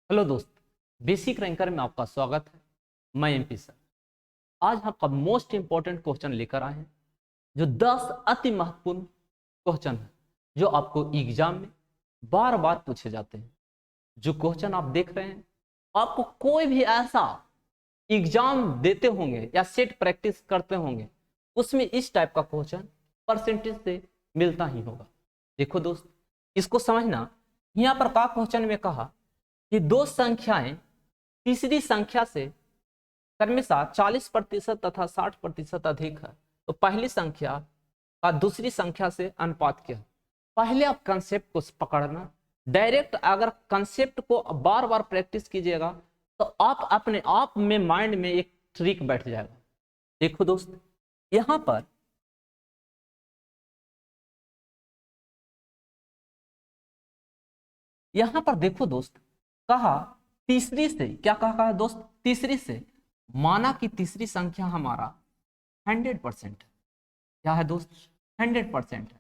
Hello दोस्त, basic ranker में आपका स्वागत है। मैं एमपी सर। आज हम आपका मोस्ट इंपॉर्टेंट क्वेश्चन लेकर आए हैं, जो 10 अति महत्वपूर्ण क्वेश्चन है जो आपको एग्जाम में बार बार पूछे जाते हैं। जो क्वेश्चन आप देख रहे हैं, आपको कोई भी ऐसा एग्जाम देते होंगे या सेट प्रैक्टिस करते होंगे, उसमें इस टाइप का क्वेश्चन परसेंटेज से मिलता ही होगा। देखो दोस्त, इसको समझना। यहाँ पर का क्वेश्चन में कहा कि दो संख्याएं तीसरी संख्या से क्रमशः 40% तथा 60% अधिक है, तो पहली संख्या का दूसरी संख्या से अनुपात क्या है। पहले आप कंसेप्ट को पकड़ना। डायरेक्ट अगर कंसेप्ट को बार बार प्रैक्टिस कीजिएगा तो आप अपने आप में माइंड में एक ट्रिक बैठ जाएगा। देखो दोस्त, यहां पर देखो दोस्त, कहा तीसरी से, क्या कहा दोस्त, तीसरी से। माना कि तीसरी संख्या हमारा 100% है। क्या है दोस्त? 100% है।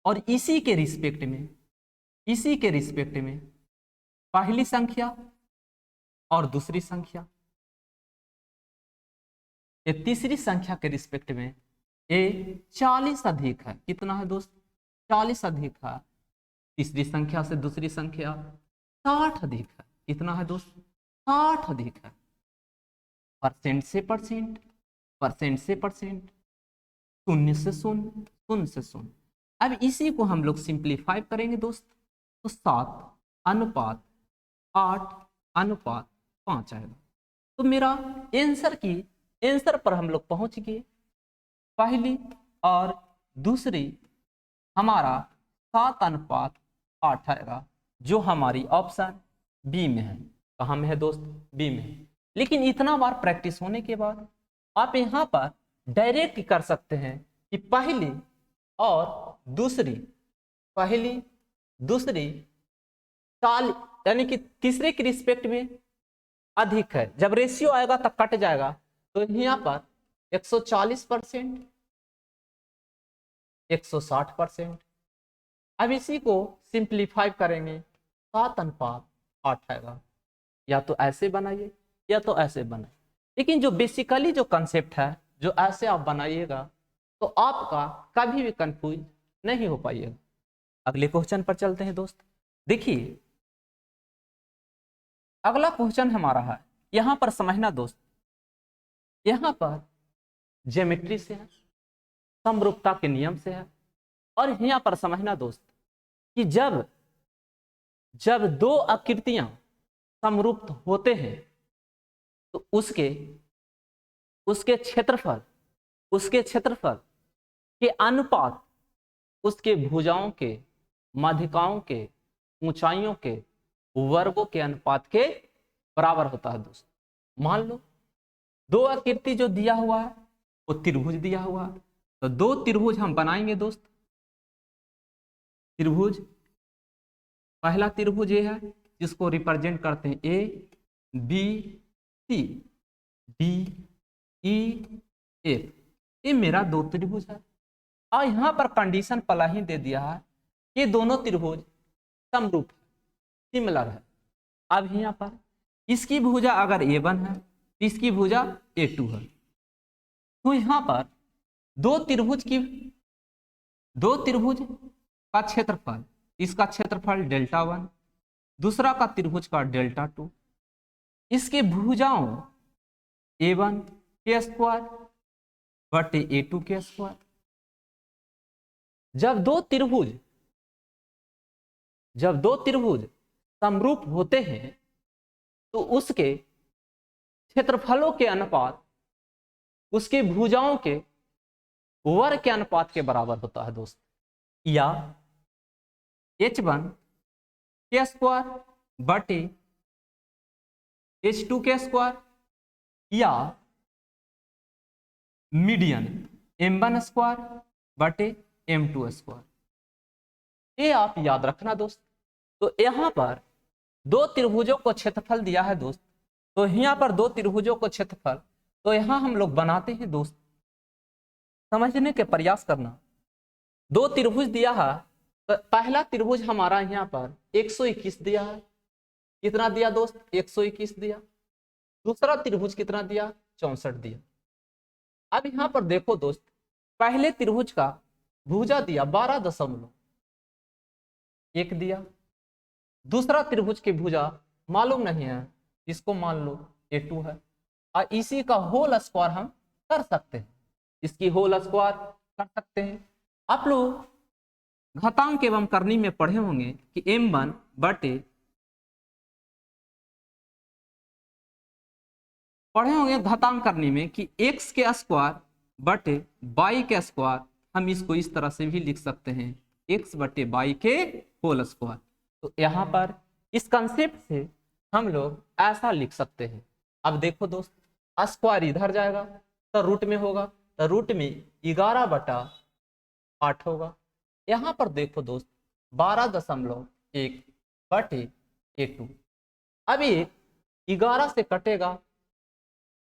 और इसी के रिस्पेक्ट में पहली संख्या और दूसरी संख्या, ये तीसरी संख्या के रिस्पेक्ट में ये 40 अधिक है। कितना है दोस्त? 40 अधिक है। तीसरी संख्या से दूसरी संख्या 60 अधिक है। कितना है दोस्त? 60 अधिक है। परसेंट से परसेंट, परसेंट से परसेंट, शून्य से शून्य, शून्य से शून्य। अब इसी को हम लोग सिंप्लीफाई करेंगे दोस्त, तो 7:8:5 आएगा। तो मेरा आंसर पर हम लोग पहुंच गए। पहली और दूसरी हमारा 7:8 आएगा, जो हमारी ऑप्शन बी में है। कहाँ में है दोस्त? बी में है। लेकिन इतना बार प्रैक्टिस होने के बाद आप यहाँ पर डायरेक्ट कर सकते हैं कि पहली और दूसरी, पहली दूसरी यानी कि तीसरे के रिस्पेक्ट में अधिक है। जब रेशियो आएगा तब कट जाएगा, तो यहाँ पर 140%, 160%। अब इसी को सिंप्लीफाई करेंगे, 7:8 आएगा। या तो ऐसे बनाइए या तो ऐसे बनाइए, लेकिन जो बेसिकली जो कंसेप्ट है, जो ऐसे आप बनाइएगा तो आपका कभी भी कंफ्यूज नहीं हो पाइएगा। अगले क्वेश्चन पर चलते हैं दोस्त। देखिए, अगला क्वेश्चन हमारा है, यहां पर समझना दोस्त, यहां पर ज्योमेट्री से है, समरूपता के नियम से है। और यहां पर समझना दोस्त कि जब जब दो आकृतियां समरूप होते हैं तो उसके क्षेत्रफल के अनुपात उसके भुजाओं के, माध्यिकाओं के, ऊंचाइयों के, वर्गों के अनुपात के बराबर होता है दोस्त। मान लो दो आकृति जो दिया हुआ है वो त्रिभुज दिया हुआ है, तो दो त्रिभुज हम बनाएंगे दोस्त। त्रिभुज, पहला त्रिभुज ये है जिसको रिप्रेजेंट करते हैं A B C D E F. ये मेरा दो त्रिभुज है। और यहां पर कंडीशन पहला ही दे दिया है कि दोनों त्रिभुज समरूप है, सिमिलर है। अब यहाँ पर इसकी भुजा अगर A1 है, इसकी भुजा A2 है, तो यहाँ पर दो त्रिभुज का क्षेत्रफल, इसका क्षेत्रफल Δ1, दूसरा का त्रिभुज का Δ2, इसके भुजाओं A1 के स्क्वायर बटे A2 के स्क्वायर। जब दो त्रिभुज समरूप होते हैं तो उसके क्षेत्रफलों के अनुपात उसके भुजाओं के वर्ग के अनुपात के बराबर होता है दोस्त। या H1 के स्क्वायर बटे H2 के स्क्वायर, या मीडियन M1 स्क्वायर बटे M2 स्क्वायर। ये आप याद रखना दोस्त। तो यहां पर दो त्रिभुजों को क्षेत्रफल दिया है दोस्त, तो यहाँ पर दो त्रिभुजों को क्षेत्रफल, तो यहां हम लोग बनाते हैं दोस्त। समझने के प्रयास करना। दो त्रिभुज दिया है, तो पहला त्रिभुज हमारा यहाँ पर 121 दिया है, कितना दिया दोस्त, 121 दिया। दूसरा त्रिभुज कितना दिया, 64 दिया। अब यहां पर देखो दोस्त, पहले त्रिभुज का भुजा दिया 12.1 दिया। दूसरा त्रिभुज की भुजा मालूम नहीं है, इसको मान लो A2 है, और इसी का होल स्क्वायर हम कर सकते हैं, इसकी होल स्क्वायर कर सकते हैं। आप लोग घातांक एवं करनी में पढ़े होंगे कि m1 बटे, पढ़े होंगे घातांक करनी में कि x के स्क्वायर बटे y के स्क्वायर, हम इसको इस तरह से भी लिख सकते हैं, x बटे y के होल स्क्वायर। तो यहाँ पर इस कंसेप्ट से हम लोग ऐसा लिख सकते हैं। अब देखो दोस्त, स्क्वायर इधर जाएगा तो रूट में होगा, तो रूट में 11/8 होगा। यहाँ पर देखो दोस्त 12.1 बटे A2। अब ये 11 से कटेगा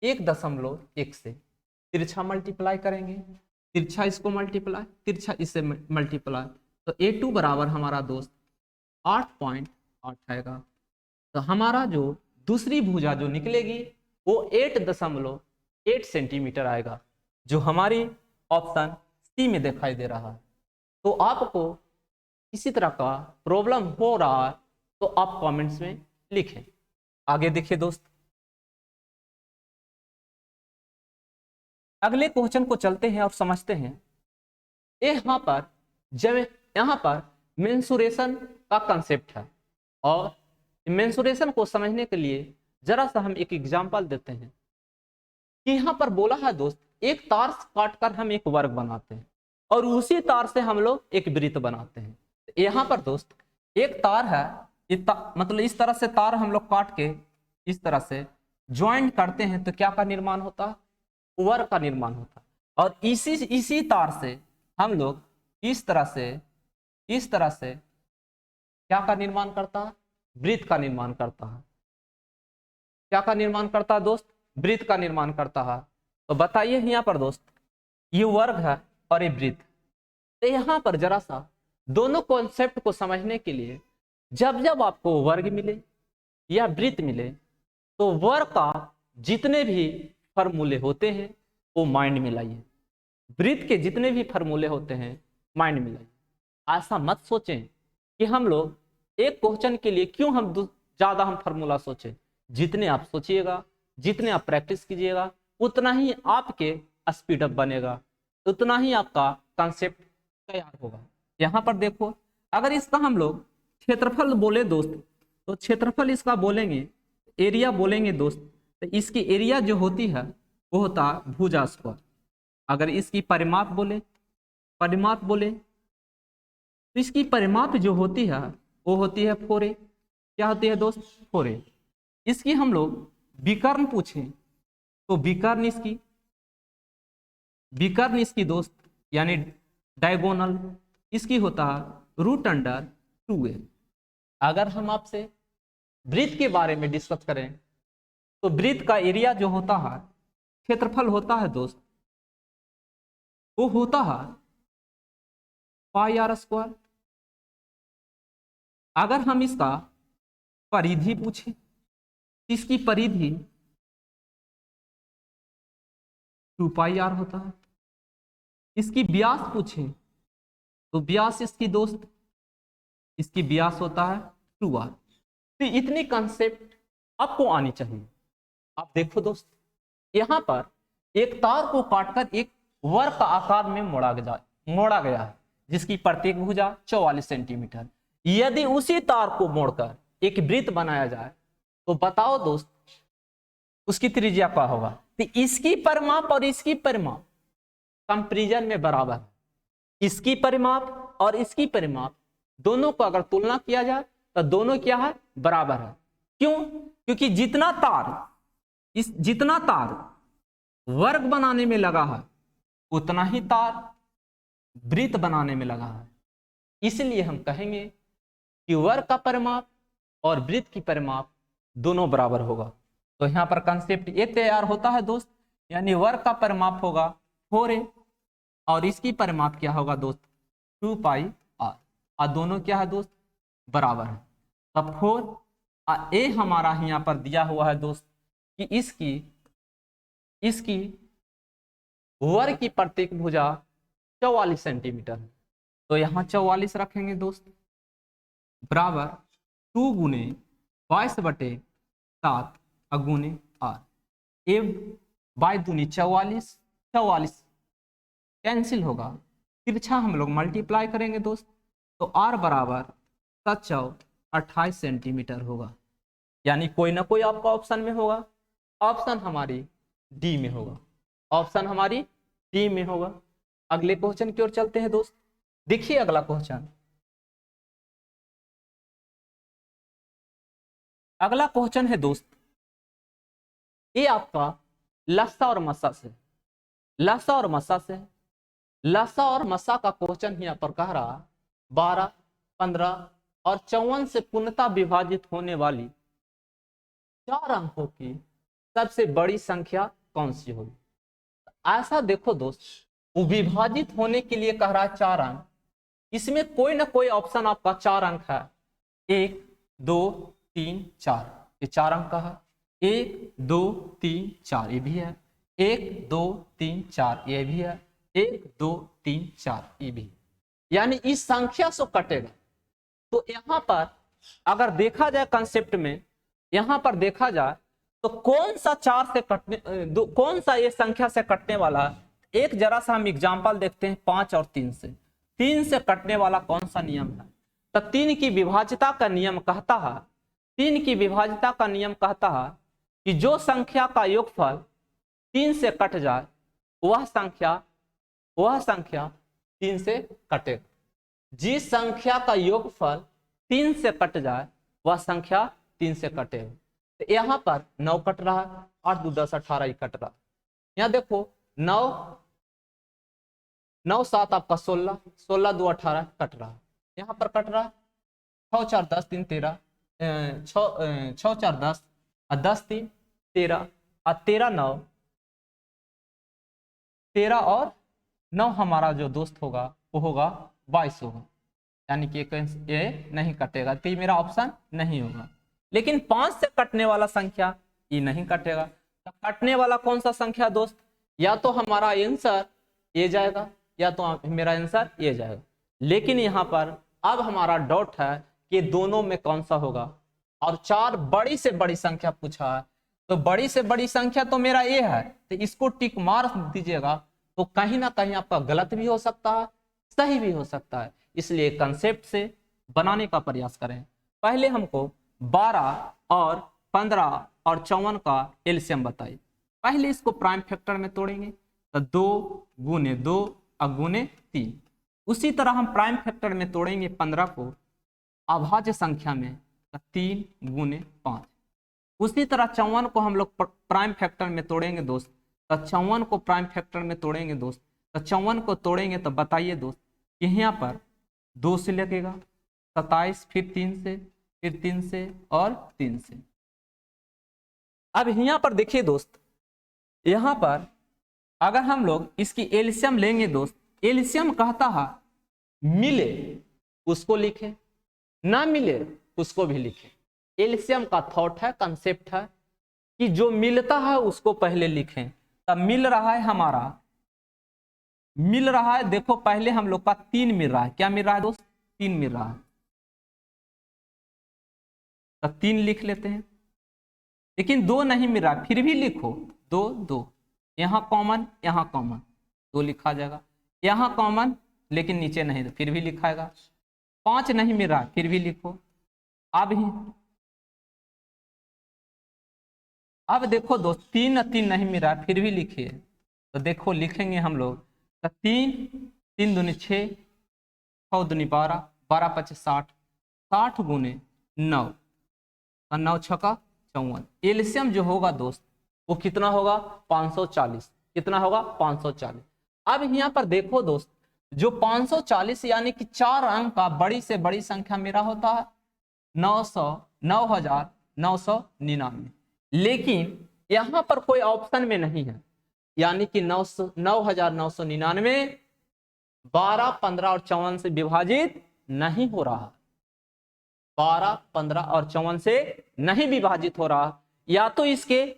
1.1 से, तिरछा मल्टीप्लाई करेंगे, तिरछा इसको मल्टीप्लाई, तिरछा इससे मल्टीप्लाई, तो A2 बराबर हमारा दोस्त 8.8 आएगा। तो हमारा जो दूसरी भुजा जो निकलेगी वो 8.8 सेंटीमीटर आएगा, जो हमारी ऑप्शन सी में दिखाई दे रहा है। तो आपको इसी तरह का प्रॉब्लम हो रहा है तो आप कमेंट्स में लिखें। आगे देखिए दोस्त, अगले क्वेश्चन को चलते हैं और समझते हैं। यहाँ पर जब यहाँ पर मेंसुरेशन का कंसेप्ट है, और मेंसुरेशन को समझने के लिए जरा सा हम एक एग्जांपल देते हैं कि यहाँ पर बोला है दोस्त, एक तार काटकर हम एक वर्ग बनाते हैं और उसी तार से हम लोग एक वृत्त बनाते हैं। यहाँ पर दोस्त एक तार है, मतलब इस तरह से तार हम लोग काट के इस तरह से ज्वाइंट करते हैं तो क्या का निर्माण होता है, वर्ग का निर्माण होता है। और इसी तार से हम लोग इस तरह से क्या का निर्माण करता है, वृत्त का निर्माण करता है। क्या का निर्माण करता है दोस्त, वृत्त का निर्माण करता है। तो बताइए यहाँ पर दोस्त, ये वर्ग है और ये वृत्त। तो यहाँ पर जरा सा दोनों कॉन्सेप्ट को समझने के लिए, जब आपको वर्ग मिले या वृत्त मिले तो वर्ग का जितने भी फॉर्मूले होते हैं वो माइंड में लाइए, वृत्त के जितने भी फॉर्मूले होते हैं माइंड में लाइए। ऐसा मत सोचें कि हम लोग एक क्वेश्चन के लिए क्यों हम ज्यादा हम फार्मूला सोचें। जितने आप सोचिएगा, जितने आप प्रैक्टिस कीजिएगा, उतना ही आपके स्पीड अप बनेगा, उतना ही आपका कंसेप्ट तैयार होगा। यहाँ पर देखो, अगर इसका हम लोग क्षेत्रफल बोले दोस्त, तो क्षेत्रफल इसका बोलेंगे, एरिया बोलेंगे दोस्त, तो इसकी एरिया जो होती है वो होता है भुजा स्क्वायर। अगर इसकी परिमाप बोले तो इसकी परिमाप जो होती है वो होती है 4a। क्या होती है दोस्त, 4a। इसकी हम लोग विकर्ण पूछें तो विकर्ण इसकी दोस्त यानी डायगोनल इसकी होता है √2a। अगर हम आपसे वृत्त के बारे में डिस्कस करें तो वृत्त का एरिया जो होता है, क्षेत्रफल होता है दोस्त, वो होता है πr²। अगर हम इसका परिधि पूछें, इसकी परिधि 2πr होता है। इसकी व्यास पूछें तो व्यास इसकी दोस्त, इसकी व्यास होता है 2r। तो इतनी कंसेप्ट आपको आनी चाहिए। आप देखो दोस्त, यहाँ पर एक तार को काटकर एक वर्ग का आकार में मोड़ा गया है, जिसकी प्रत्येक भुजा 44 सेंटीमीटर। यदि उसी तार को मोड़कर एक वृत्त बनाया जाए तो बताओ दोस्त उसकी त्रिज्या क्या होगा। तो इसकी परिमाप और इसकी परिमाप कंपैरिजन में बराबर है। इसकी परिमाप और इसकी परिमाप दोनों को अगर तुलना किया जाए तो दोनों क्या है, बराबर है। क्यों? क्योंकि जितना तार वर्ग बनाने में लगा है उतना ही तार वृत्त बनाने में लगा है। इसलिए हम कहेंगे कि वर्ग का परिमाप और वृत्त की परिमाप दोनों बराबर होगा। तो यहाँ पर कंसेप्ट ये तैयार होता है दोस्त, यानी वर्ग का परिमाप होगा 4a और इसकी परिमाप क्या होगा दोस्त 2πr, और दोनों क्या है दोस्त, बराबर है। तब 4 ए हमारा यहाँ पर दिया हुआ है दोस्त कि इसकी वर्ग की प्रत्येक भुजा 44 सेंटीमीटर है। तो यहाँ 44 रखेंगे दोस्त, बराबर 2 गुने 22/7 अगुने आर। ए बाई दूनी 44, 44 कैंसिल होगा, तिरछा हम लोग मल्टीप्लाई करेंगे दोस्त, तो आर बराबर 28 सेंटीमीटर होगा। यानी कोई ना कोई आपका ऑप्शन में होगा, ऑप्शन हमारी डी में होगा, ऑप्शन हमारी डी में होगा। अगले क्वेश्चन की ओर चलते हैं दोस्त। देखिए अगला क्वेश्चन, अगला क्वेश्चन है दोस्त, ये आपका लसा और मसा से, लसा और मसा से, लसा और मसा का क्वेश्चन यहाँ पर कह रहा 12, 15 और 54 से पूर्णतः विभाजित होने वाली 4 अंकों की सबसे बड़ी संख्या कौन सी होगी। ऐसा देखो दोस्त, वो विभाजित होने के लिए कह रहा है 4 अंक, इसमें कोई ना कोई ऑप्शन आपका 4 अंक है, 1, 2, 3, 4, ये 4 अंक का है। 1, 2, 3, 4 ये भी है, 1, 2, 3, 4 ये भी है, 1, 2, 3, 4 ये भी, यानी इस संख्या से कटेगा। तो यहाँ पर अगर देखा जाए कंसेप्ट में, यहाँ पर देखा जाए तो कौन सा 4 से कटने, कौन सा ये संख्या से कटने वाला है। एक जरा सा हम एग्जाम्पल देखते हैं 5 और 3 से। 3 से कटने वाला कौन सा नियम है, तो 3 की विभाज्यता का नियम कहता है, 3 की विभाज्यता का नियम कहता है कि जो संख्या का योगफल 3 से कट जाए वह संख्या 3 से कटेगा। जिस संख्या का योगफल 3 से कट जाए वह संख्या 3 से कटेगा। तो यहाँ पर 9 कट रहा है, 8 2 10 18 ही कट रहा है। यहाँ देखो 9 9 7 आपका 16, 16 2 18 कट रहा है, यहाँ पर कट रहा है 6 4 10 3 13, 6 4 10 और 10 3 13 और 13 9, 13 और 9 हमारा जो दोस्त होगा वो होगा 22 होगा, यानी कि ये नहीं कटेगा, तो मेरा ऑप्शन नहीं होगा। लेकिन 5 से कटने वाला संख्या ये नहीं कटेगा। तो कटने वाला कौन सा संख्या दोस्त, या तो हमारा आंसर ये जाएगा या तो मेरा आंसर ये जाएगा। लेकिन यहाँ पर अब हमारा डाउट है कि दोनों में कौन सा होगा, और 4 बड़ी से बड़ी संख्या पूछा है, तो बड़ी से बड़ी संख्या तो मेरा ये है, तो इसको टिक मार दीजिएगा। तो कहीं ना कहीं आपका गलत भी हो सकता है, सही भी हो सकता है, इसलिए कंसेप्ट से बनाने का प्रयास करें। पहले हमको 12 और 15 और 54 का एलसीएम बताइए। पहले इसको प्राइम फैक्टर में तोड़ेंगे, तो 2 गुने 2 और गुने 3। उसी तरह हम प्राइम फैक्टर में तोड़ेंगे 15 को अभाज्य संख्या में, तो 3 गुने 5। उसी तरह 54 को हम लोग प्राइम फैक्टर में तोड़ेंगे दोस्त, तो 54 को प्राइम फैक्टर में तोड़ेंगे दोस्त, तो 54 को तोड़ेंगे तो बताइए दोस्त कि यहाँ पर 2 से लगेगा, 27 फिर 3 से, फिर 3 से और 3 से। अब यहाँ पर देखिए दोस्त, यहाँ पर अगर हम लोग इसकी एलसीएम लेंगे दोस्त, एलसीएम कहता है मिले उसको लिखे, ना मिले उसको भी लिखे। एलसीएम का थॉट है, कंसेप्ट है कि जो मिलता है उसको पहले लिखें। तब मिल रहा है हमारा, मिल रहा है, देखो पहले हम लोग का 3 मिल रहा है, क्या मिल रहा है दोस्त, 3 मिल रहा है, तो 3 लिख लेते हैं। लेकिन 2 नहीं मिल रहा, फिर भी लिखो 2 2, यहाँ कॉमन, यहाँ कॉमन, 2 लिखा जाएगा, यहाँ कॉमन लेकिन नीचे नहीं, फिर भी लिखाएगा। 5 नहीं मिल रहा, फिर भी लिखो। अब देखो दोस्त 3 3 नहीं मिल रहा, फिर भी लिखिए, तो देखो लिखेंगे हम लोग, तो 3 3 दूनी 6, 6 दूनी 12, 12 5 60, 60 गुने 9, 9 छक्का 54। एलसीएम जो होगा दोस्त वो कितना होगा, 540। कितना होगा, 540। अब यहाँ पर देखो दोस्त, जो 540 यानी कि 4 अंक का बड़ी से बड़ी संख्या मेरा होता है 9999, लेकिन यहाँ पर कोई ऑप्शन में नहीं है, यानी कि 9999 12, 15 और 54 से विभाजित नहीं हो रहा। 12, 15 और 54 से नहीं विभाजित हो रहा, या तो इसके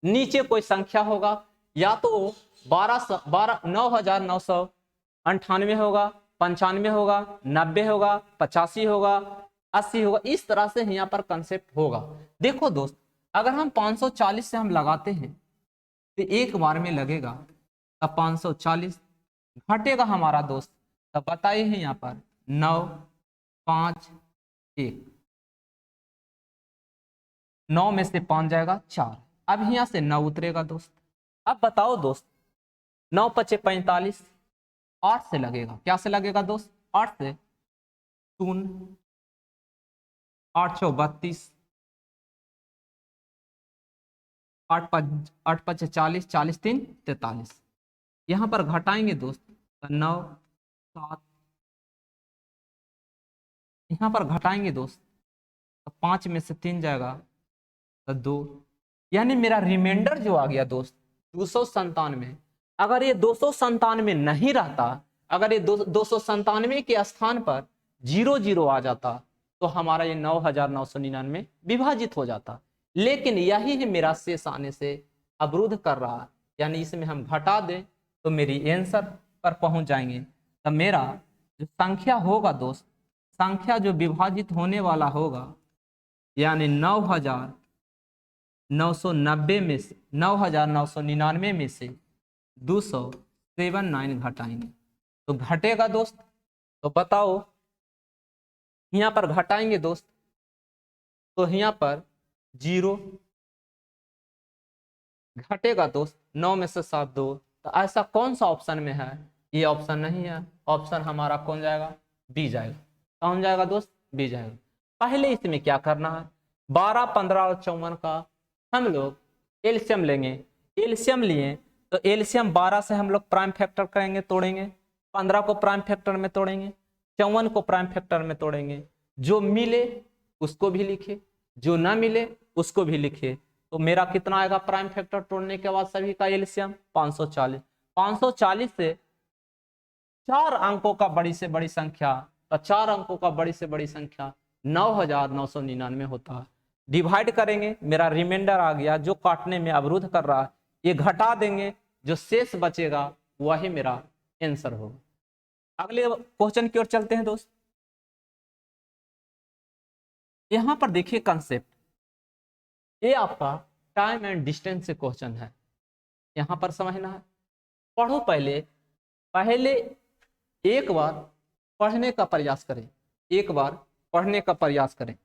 नीचे कोई संख्या होगा, या तो 9,998 होगा, 95 होगा, 90 होगा, 85 होगा, 80 होगा। इस तरह से यहाँ पर कंसेप्ट होगा। देखो दोस्त, अगर हम 540 से हम लगाते हैं तो एक बार में लगेगा, तब 540 घटेगा हमारा दोस्त, तब बताइए है यहाँ पर 9, 5, 1, 9 में से 5 जाएगा 4, अब यहाँ से 9 उतरेगा दोस्त। अब बताओ दोस्त, 9 पचे 45, 8 से लगेगा, क्या से लगेगा दोस्त? 8 से, 0, 8 चौ 32, 8 पचे 40, 40 3 43, यहाँ पर घटाएंगे दोस्त, 9, 7, यहाँ पर घटाएंगे दोस्त, तो 5 में से 3 जाएगा तो 2, यानी मेरा रिमाइंडर जो आ गया दोस्त 297। अगर ये 297 नहीं रहता, अगर ये 297 के स्थान पर 00 आ जाता, तो हमारा ये 9,999 विभाजित हो जाता। लेकिन यही है मेरा शेष आने से अवरुद्ध कर रहा है, यानी इसमें हम घटा दें तो मेरी आंसर पर पहुंच जाएंगे। तो मेरा जो संख्या होगा दोस्त, संख्या जो विभाजित होने वाला होगा, यानी 9,990 में से 9,999 में से 279 घटाएंगे तो घटेगा दोस्त। तो बताओ, यहाँ पर घटाएंगे दोस्त तो यहाँ पर 0 घटेगा दोस्त, 9 में से 7 2, तो ऐसा कौन सा ऑप्शन में है? ये ऑप्शन नहीं है, ऑप्शन हमारा कौन जाएगा? बी जाएगा। कौन जाएगा दोस्त? बी जाएगा। पहले इसमें क्या करना है, 12, 15 और 54 का हम लोग एलसीएम लेंगे। एलसीएम लिए तो एलसीएम 12 से हम लोग प्राइम फैक्टर करेंगे, तोड़ेंगे, 15 को प्राइम फैक्टर में तोड़ेंगे, 54 को प्राइम फैक्टर में तोड़ेंगे। जो मिले उसको भी लिखे, जो ना मिले उसको भी लिखे। तो मेरा कितना आएगा प्राइम फैक्टर तोड़ने के बाद सभी का एलसीएम? 540। 540 से 4 अंकों का बड़ी से बड़ी संख्या, तो 4 अंकों का बड़ी से बड़ी संख्या 9,999 होता है। डिवाइड करेंगे, मेरा रिमाइंडर आ गया जो काटने में अवरुद्ध कर रहा है, ये घटा देंगे, जो शेष बचेगा वही मेरा आंसर होगा। अगले क्वेश्चन की ओर चलते हैं दोस्त। यहां पर देखिए कंसेप्ट, ये आपका टाइम एंड डिस्टेंस से क्वेश्चन है, यहां पर समझना है। पढ़ो पहले पहले एक बार पढ़ने का प्रयास करें, एक बार पढ़ने का प्रयास करें।